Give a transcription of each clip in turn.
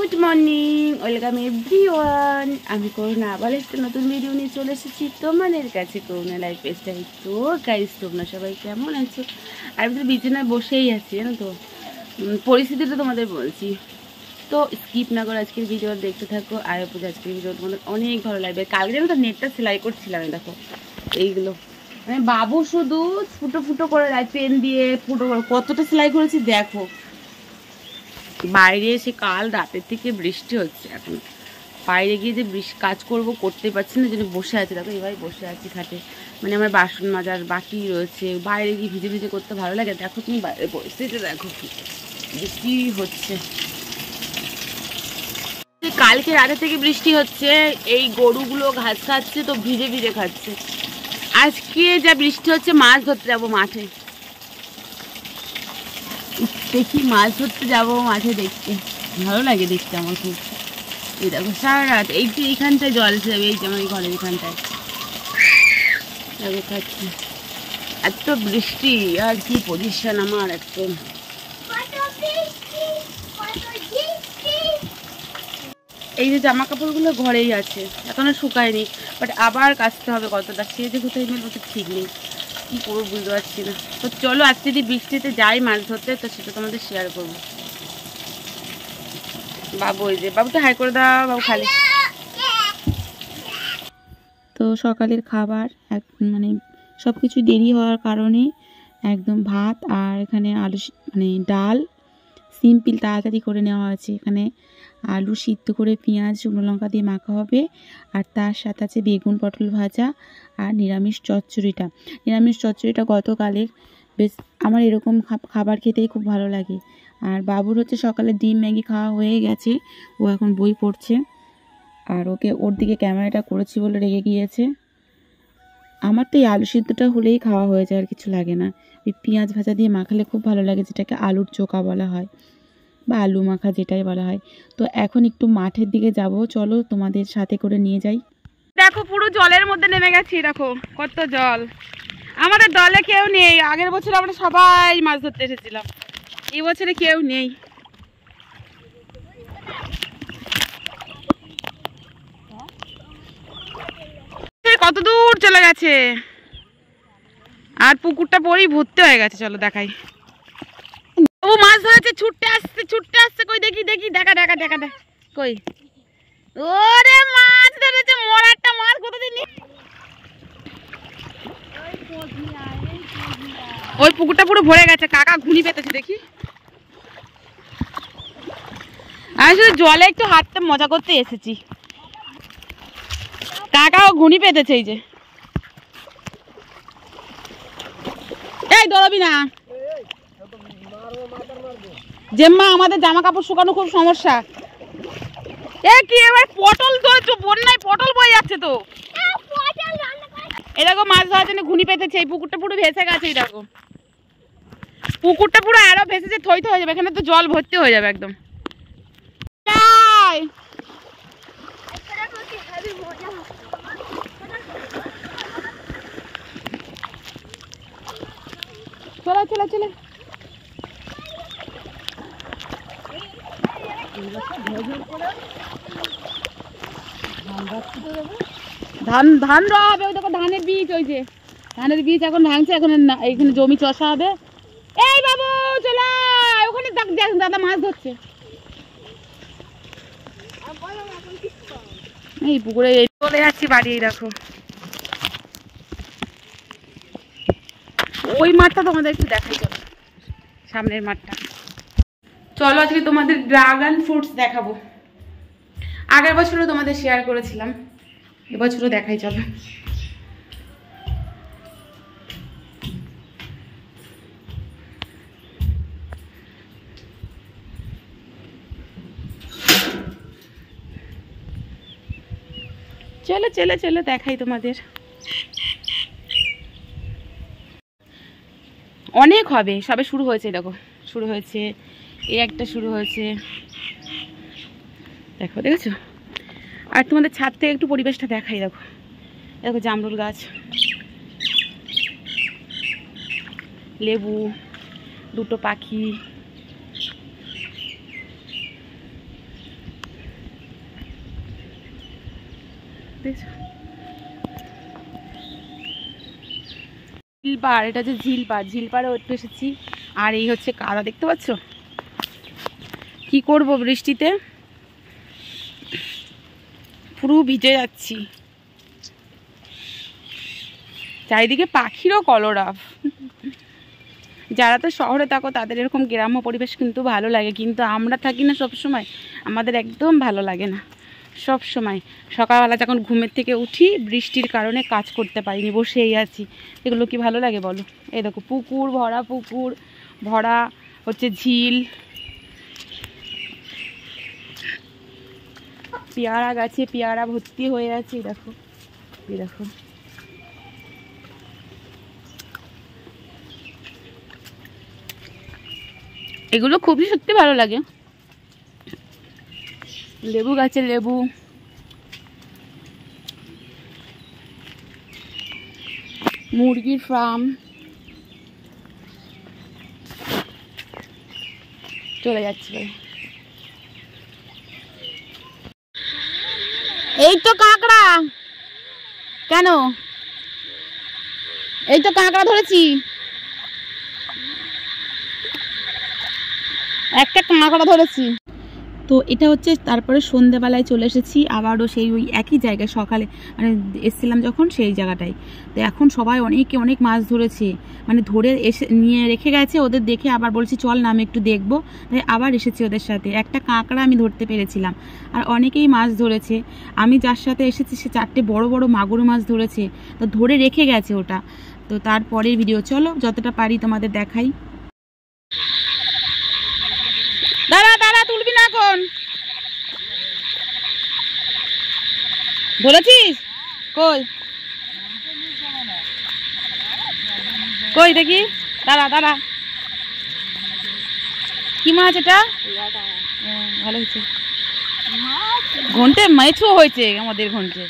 Good morning, welcome everyone. আমি করুণা আবার একটা নতুন ভিডিও নিয়ে চলে এসেছি তোমাদের কাছে, করুণা লাইফ স্টাইল। তো গাইস, তোমরা সবাই কেমন আছো? আমি তো বিছানায় বসেই আছি, জানো তো, পরিস্থিতিটা তোমাদের বলছি। তো স্কিপ না করে আজকের ভিডিও দেখতে থাকো। আর আজকের ভিডিও তোমাদের অনেক ভালো লাগবে। কালকে যেন তো নেটটা সেলাই করছিলাম, দেখো এইগুলো মানে বাবু শুধু ফুটো ফুটো করে দেয় পেন দিয়ে, ফুটো করে কতটা সেলাই করেছি দেখো। বাইরে এসে কাল রাতের থেকে বৃষ্টি হচ্ছে, এখন বাইরে গিয়ে যে কাজ করবো করতে পারছি না, যেন বসে আছি। দেখো এভাবে বসে আছি খাটে, মানে আমার বাসন মাজার বাকি রয়েছে। বাইরে গিয়ে ভিজে ভিজে করতে ভালো লাগে। দেখো তুমি বাইরে পরিস্থিতি দেখো বৃষ্টি হচ্ছে, কালকে রাতে থেকে বৃষ্টি হচ্ছে। এই গরুগুলো ঘাস খাচ্ছে তো ভিজে ভিজে খাচ্ছে। আজকে যা বৃষ্টি হচ্ছে, মাছ ধরতে যাবো মাঠে। দেখি মাছ ধরতে যাবো মাঠে, দেখতে ভালো লাগে দেখতে আমার খুব। এই দেখো সারা রাত এইখানটায় জল এসে যাবে, এই যে আমার ঘরের এখানটায় দেখো খাচ্ছি। এত বৃষ্টি আর কি পজিশন আমার একদম। এই যে জামা কাপড়গুলো ঘরেই আছে, এখনো শুকায়নি, বাট আবার কাচতে হবে কতটা, সে যে কোথায় মেল তো ঠিক নেই, কি করবো বুঝতে পারছি না। তো চলো আজকে যদি বৃষ্টিতে যাই মাছ ধরতে, তো সেটা তোমাদের শেয়ার করবো। বাবু ওই যে বাবুকে হাই করে দাও, বাবু খালি। তো সকালের খাবার মানে সব কিছু দেরি হওয়ার কারণে একদম ভাত আর এখানে আলু মানে ডাল সিম্পল তাড়াতাড়ি করে নেওয়া হয়েছে। এখানে আলু সিদ্ধ করে পেঁয়াজ শুকনো লঙ্কা দিয়ে মাখা হবে, আর তার সাথে আছে বেগুন পটল ভাজা আর নিরামিষ চচ্চড়িটা গতকালের। বেশ আমার এরকম খাবার খেতেই খুব ভালো লাগে। আর বাবুর হচ্ছে সকালে ডিম ম্যাগি খাওয়া হয়ে গেছে, ও এখন বই পড়ছে। আর ওর দিকে ক্যামেরাটা করেছি বলে রেগে গিয়েছে। আমার তো এই আলু সিদ্ধটা হলেই খাওয়া হয়ে যায়, আর কিছু লাগে না। ওই পেঁয়াজ ভাজা দিয়ে মাখালে খুব ভালো লাগে, যেটাকে আলুর চোখা বলা হয় বা আলু মাখা যেটাই বলা হয়। তো এখন একটু মাঠের দিকে যাব, চলো তোমাদের সাথে করে নিয়ে যাই। দেখো পুরো জলের মধ্যে নেমে গেছি, দেখো কত জল। আমাদের দলে কেউ নেই, আগের বছর আমরা সবাই মাছ ধরতে এসেছিলাম, এই বছরে কেউ নেই। কত দূর চলে গেছে, আর পুকুরটা পরেই ভর্তি হয়ে গেছে। চলো দেখাই। ও মাছ ধরেছে, ছুটতে আসছে। কই দেখি দেখা কই, ওরে মাছ ধরেছে, মরারটা মাছ কোথাদিন। ওই পুকুরটা পুরো ভরে গেছে, কাকা ঘুনি পেতেছে দেখি। আমি শুধু জলে একটু হাঁটতে মজা করতে এসেছি, কাকাও ঘুনি পেতেছে। এই যে এই দৌড়াবি না জেম্মা, আমাদের জামা কাপড় শুকানো খুব সমস্যা। এ কি এবার পটল ধরেছো, বন্যায় পটল বয়ে যাচ্ছে তো। এরকম মাছ ধরার জন্য ঘুনি পেতেছে। এই পুকুরটা পুরো ভেসে গেছে, এই দেখো পুকুরটা পুরো আরো ভেসেছে, থইতে হয়ে যাবে, এখানে তো জল ভর্তি হয়ে যাবে একদম। চলে ধান রোয়া হবে। ওই দেখো ধানের বীজ, ওই যে ধানের বীজ এখন ভাঙছে, এখন এখানে জমি চষা হবে। এই বাবু চলে ওখানে, দাদা মাছ ধরছে এই পুকুরে। চলে যাচ্ছি বাড়ি। দেখো ওই মাঠটা তোমাদের একটু দেখাই, চলো সামনের মাঠটা। চলো আজকে তোমাদের ড্রাগন ফ্রুটস দেখাবো। আগের বছরও তোমাদের শেয়ার করেছিলাম, এবছরও দেখাই, চলো। চলো দেখাই তোমাদের। অনেক হবে, সবে শুরু হয়েছে, দেখো শুরু হয়েছে, এই একটা শুরু হয়েছে, দেখেছো। আর তোমাদের ছাদ থেকে একটু পরিবেশটা দেখাই। দেখো জামরুল গাছ, লেবু, দুটো পাখি, ঝিলপাড়, এটা হচ্ছে ঝিলপাড়। ঝিলপাড়ে একটু এসেছি। আর এই হচ্ছে কাদা, দেখতে পাচ্ছ? কি করব বৃষ্টিতে, পুরো ভিজে যাচ্ছি। চারিদিকে পাখিরও কলরব। যারা তো শহরে থাকো তাদের এরকম গ্রাম্য পরিবেশ কিন্তু ভালো লাগে, কিন্তু আমরা থাকি না সব সময়, আমাদের একদম ভালো লাগে না। সব সময় সকালবেলা যখন ঘুমের থেকে উঠি বৃষ্টির কারণে কাজ করতে পারিনি, বসেই আছি, এগুলো কি ভালো লাগে বলো? এই দেখো পুকুর ভরা হচ্ছে ঝিল, পেয়ারা গাছে পেয়ারা ভর্তি হয়ে আছে। দেখো এই দেখো, এগুলো খুবই সত্যি ভালো লাগে। লেবু গাছে লেবু, মুরগির ফার্ম, চলে যাচ্ছে। এই তো কাঁকড়া, কেন? এই তো কাঁকড়া ধরেছি, একটা কাঁকড়া ধরেছি। তো এটা হচ্ছে তারপরে সন্ধ্যেবেলায় চলে এসেছি আবারও সেই ওই একই জায়গায়, সকালে মানে এসেছিলাম যখন সেই জায়গাটায়। তো এখন সবাই অনেক মাছ ধরেছে, মানে ধরে এসে নিয়ে রেখে গেছে, ওদের দেখে আবার বলছি চল না আমি একটু দেখবো, তাই আবার এসেছি ওদের সাথে। একটা কাঁকড়া আমি ধরতে পেরেছিলাম, আর অনেকেই মাছ ধরেছে। আমি যার সাথে এসেছি সে 4টে বড় বড় মাগুর মাছ ধরেছে, তো ধরে রেখে গেছে ওটা। তো তারপরের ভিডিও চলো যতটা পারি তোমাদের দেখাই। দাঁড়া তুলবি না এখন, ধরেছিস? কই দেখি, দাঁড়া। কি মাছ এটা? ভালো হয়েছে, ঘন্টে মেছো হয়েছে আমাদের ঘন্টে।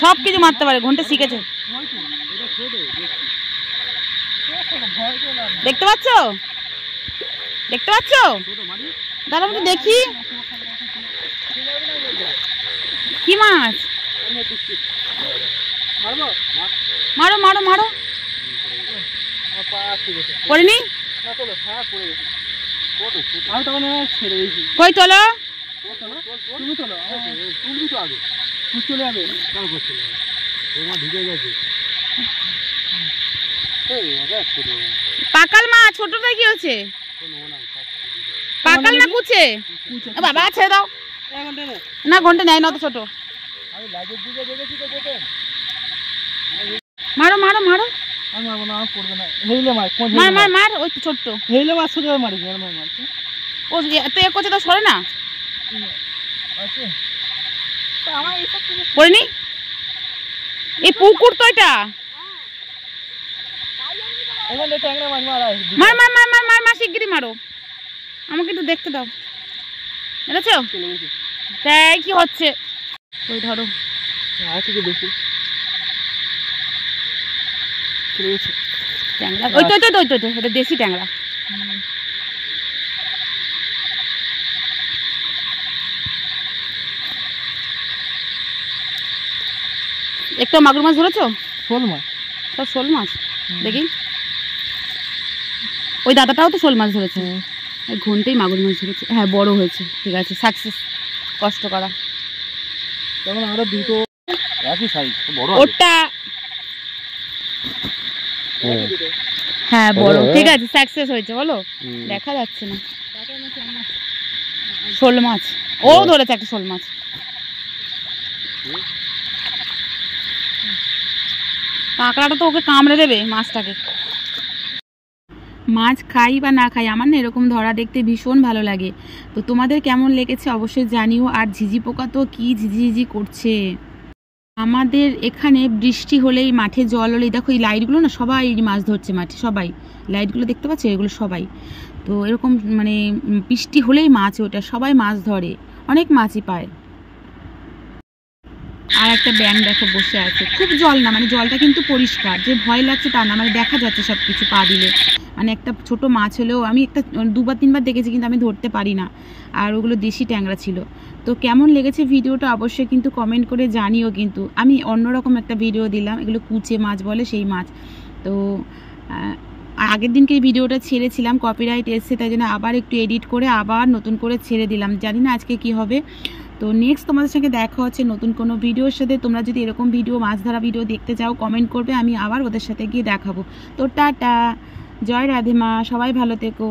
সব কিছু মারতে পারে, ঘন্টে শিখেছে। দেখতে পাচ্ছ? দাঁড়া আমি দেখি কি মাছ। মারো পড়েনি, কই তোলো, পাকাল মাছ। ছোটটা কি হচ্ছে? পাকাল না কুচে? বাবা ছেড়ে দাও না, ঘন্টা নেয় না, অত ছোট। মারো মার, ওই তো ছোট্ট ও এত এ করছে, তো সরে না পড়েনি। এই পুকুর তো এটা, মার শিগগিরি মারো, আমাকে একটু দেখতে দাও। বুঝেছ তাই কি হচ্ছে? ওই ধরো ট্যাংরা, ওই তো এটা দেশি ট্যাংরা। একটা মাগুর মাছ ধরেছো? শোল মাছ দেখি, ওই দাদাটাও তো শোল মাছ ধরেছে, ঘন্টেই মাগুর মাছ ধরেছে। হ্যাঁ বড় হয়েছে, ঠিক আছে, সাকসেস। কষ্ট করা আরো দুটো ওটা, হ্যাঁ বড়, ঠিক আছে, সাকসেস হয়েছে। বলো দেখা যাচ্ছে না, শোল মাছ ও ধরেছে, একটা শোল মাছ। কাঁকড়াটা তো ওকে কামড়ে দেবে মাছটাকে। মাছ খাই বা না খাই, আমার না এরকম ধরা দেখতে ভীষণ ভালো লাগে। তো তোমাদের কেমন লেগেছে অবশ্যই জানিও। আর ঝিঝি পোকা তো কি ঝিঝি করছে। আমাদের এখানে বৃষ্টি হলেই, মাঠে জল হলেই, দেখো এই লাইটগুলো না, সবাই মাছ ধরছে মাঠে, সবাই লাইটগুলো দেখতে পাচ্ছে, এগুলো সবাই। তো এরকম মানে বৃষ্টি হলেই মাছ ওঠে, সবাই মাছ ধরে, অনেক মাছই পায়। আর একটা ব্যাঙ দেখো বসে আছে, খুব জল না, মানে জলটা কিন্তু পরিষ্কার, যে ভয় লাগছে তা না, মানে দেখা যাচ্ছে সব কিছু পা দিলে। মানে একটা ছোট মাছ হলেও আমি একটা 2-3 বার দেখেছি, কিন্তু আমি ধরতে পারি না। আর ওগুলো দেশি ট্যাংরা ছিল। তো কেমন লেগেছে ভিডিওটা অবশ্যই কিন্তু কমেন্ট করে জানিও। কিন্তু আমি অন্যরকম একটা ভিডিও দিলাম, এগুলো কুচে মাছ বলে, সেই মাছ। তো আগের দিনকে এই ভিডিওটা ছেড়েছিলাম, কপিরাইট এসছে, তাই জন্য আবার একটু এডিট করে আবার নতুন করে ছেড়ে দিলাম। জানি না আজকে কি হবে। তো নেক্সট তোমাদের সঙ্গে দেখা হচ্ছে নতুন কোনো ভিডিওর সাথে। তোমরা যদি এরকম ভিডিও, মাছ ধরা ভিডিও দেখতে চাও কমেন্ট করবে, আমি আবার ওদের সাথে গিয়ে দেখাবো। তো টাটা, জয় রাধে মা, সবাই ভালো থেকো।